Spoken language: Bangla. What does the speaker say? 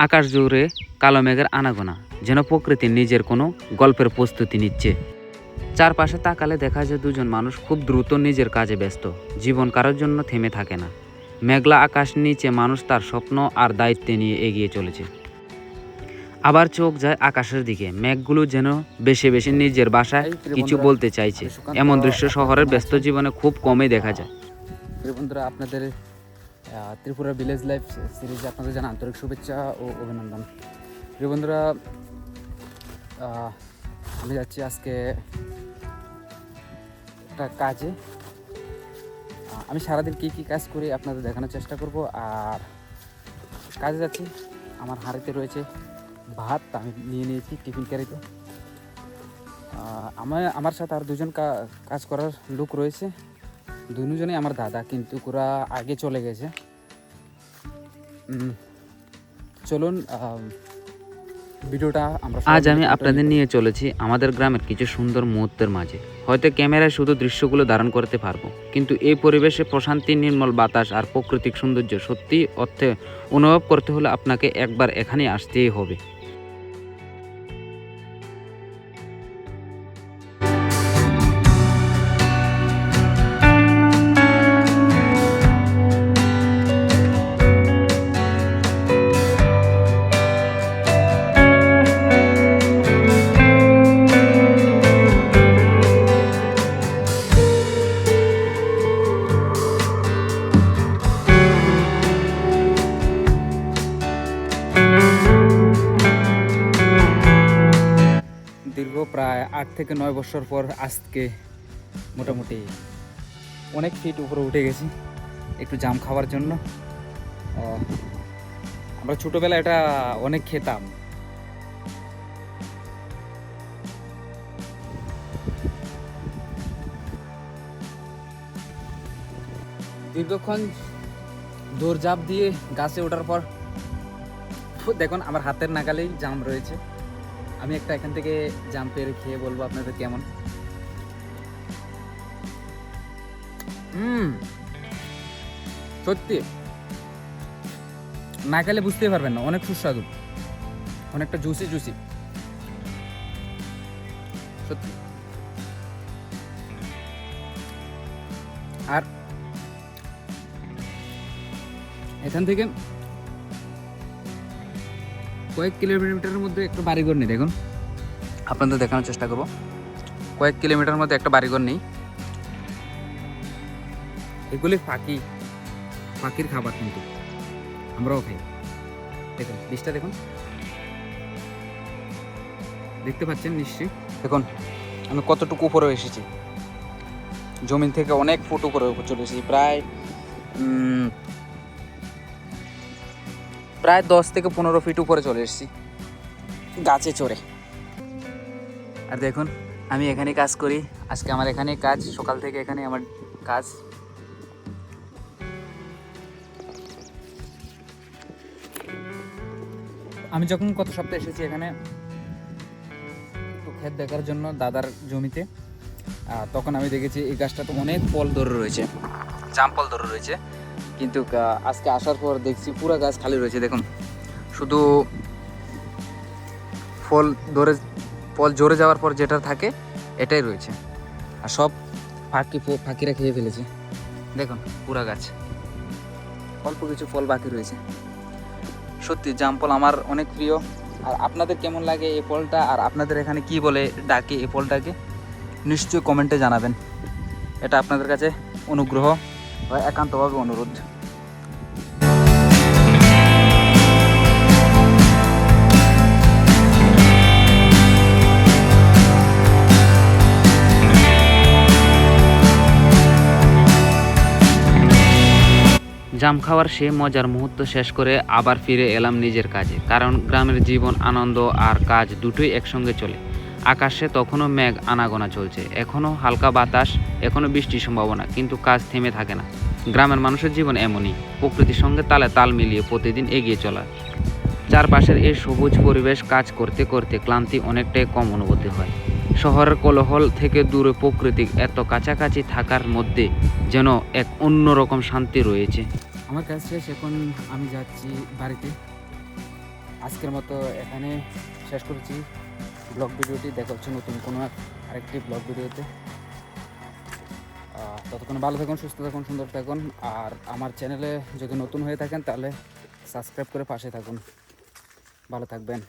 আকাশ জুড়ে কালো মেঘের আনাগোনা, যেন প্রকৃতি নিজের কোনো গল্পের প্রস্তুতি নিচ্ছে। চারপাশে তাকালে দেখা যায় দুজন মানুষ খুব দ্রুত নিজের কাজে ব্যস্ত। জীবন কারোর জন্য থেমে থাকে না। মেঘলা আকাশ নিচে মানুষ তার স্বপ্ন আর দায়িত্ব নিয়ে এগিয়ে চলেছে। আবার চোখ যায় আকাশের দিকে, মেঘগুলো যেন বেশি বেশি নিজের বাসায় কিছু বলতে চাইছে। এমন দৃশ্য শহরের ব্যস্ত জীবনে খুব কমই দেখা যায়। বন্ধুরা, আপনাদের ত্রিপুরা ভিলেজ লাইফ সিরিজে আপনাদের জানা আন্তরিক শুভেচ্ছা ও অভিনন্দন। প্রিয় বন্ধুরা, আমি যাচ্ছি আজকে একটা কাজে। আমি সারাদিন কী কী কাজ করি আপনাদের দেখানোর চেষ্টা করব। আর কাজে যাচ্ছি, আমার হাঁড়িতে রয়েছে ভাত, আমি নিয়ে নিয়েছি টিফিন ক্যারিতে। আমার সাথে আর দুজন কাজ করার লোক রয়েছে। দুজনেই আমার দাদা, কিন্তু ওরা আগে চলে গেছে। চলুন ভিডিওটা আমরা আজ আমি আপনাদের নিয়ে চলেছি আমাদের গ্রামের কিছু সুন্দর মুহূর্তের মাঝে। হয়তো ক্যামেরায় শুধু দৃশ্যগুলো ধারণ করতে পারবো, কিন্তু এই পরিবেশে প্রশান্তি, নির্মল বাতাস আর প্রাকৃতিক সৌন্দর্য সত্যি অর্থে অনুভব করতে হলে আপনাকে একবার এখানে আসতেই হবে। দীর্ঘ প্রায় 8 থেকে 9 বছর পর আজকে মোটামুটি অনেক ফিট উপরে উঠে গেছি একটু জাম খাওয়ার জন্য। আমরা ছোটোবেলায় এটা অনেক খেতাম। দীর্ঘক্ষণ দৌড়ঝাঁপ দিয়ে গাছে ওঠার পর দেখুন আমার হাতের নাগালেই জাম রয়েছে। আমি একটা এখান থেকে জাম পেরে খেয়ে বলবো আপনাদের কেমন। সত্যি না খেলে বুঝতে পারবেন না, অনেক সুস্বাদু, অনেকটা জুসি জুসি সত্যি। আর এখান থেকে কয়েক কিলোমিটারের মধ্যে একটা বাড়িঘর নেই। দেখুন আপনাদের দেখানোর চেষ্টা করবো। কয়েক কিলোমিটারের মধ্যে একটা বাড়িঘর নেই। এগুলি পাখির খাবার, কিন্তু আমরাও খাই। দেখুন বিষটা দেখুন, দেখতে পাচ্ছেন নিশ্চয়ই। দেখুন আমি কতটুকু উপরে এসেছি, জমিন থেকে অনেক ফুট উপরে চলে এসেছি। প্রায় 10 থেকে 15 ফিট উপরে চলে এসেছি গাছে চড়ে। আর দেখুন আমি এখানে কাজ করি, আজকে আমার এখানে কাজ, সকাল থেকে এখানে আমার কাজ। আমি যখন গত সপ্তাহে এসেছি এখানে একটু ক্ষেত দেখার জন্য দাদার জমিতে, তখন আমি দেখেছি এই গাছটাতে অনেক ফল ধরে রয়েছে, জাম ফল ধরে রয়েছে। কিন্তু আজকে আসার পর দেখছি পুরো গাছ খালি রয়েছে। দেখুন শুধু ফল ঝরে যাওয়ার পর যেটা থাকে এটাই রয়েছে, আর সব পাখিরা খেয়ে ফেলেছে। দেখুন পুরা গাছ, অল্প কিছু ফল বাকি রয়েছে। সত্যি জাম ফল আমার অনেক প্রিয়। আর আপনাদের কেমন লাগে এই ফলটা, আর আপনাদের এখানে কি বলে ডাকে এই ফলটাকে, নিশ্চয়ই কমেন্টে জানাবেন। এটা আপনাদের কাছে অনুগ্রহ বা একান্তভাবে অনুরোধ। জাম খাওয়ার সে মজার মুহূর্ত শেষ করে আবার ফিরে এলাম নিজের কাজে, কারণ গ্রামের জীবন, আনন্দ আর কাজ দুটোই একসঙ্গে চলে। আকাশে তখনও মেঘ আনাগোনা চলছে, এখনও হালকা বাতাস, এখনও বৃষ্টির সম্ভাবনা, কিন্তু কাজ থেমে থাকে না। গ্রামের মানুষের জীবন এমনই, প্রকৃতির সঙ্গে তালে তাল মিলিয়ে প্রতিদিন এগিয়ে চলা। চারপাশের এই সবুজ পরিবেশ কাজ করতে করতে ক্লান্তি অনেকটাই কম অনুভূতি হয়। শহরের কোলাহল থেকে দূরে প্রকৃতির এত কাছাকাছি থাকার মধ্যে যেন এক অন্যরকম শান্তি রয়েছে। আমার কাজ শেষ, এখন আমি যাচ্ছি বাড়িতে। আজকের মতো এখানে শেষ করছি ব্লগ ভিডিওটি। দেখা হচ্ছে নতুন কোনো আরেকটি ব্লগ ভিডিওতে। ততক্ষণ ভালো থাকুন, সুস্থ থাকুন, সুন্দর থাকুন। আর আমার চ্যানেলে যদি নতুন হয়ে থাকেন তাহলে সাবস্ক্রাইব করে পাশে থাকুন। ভালো থাকবেন।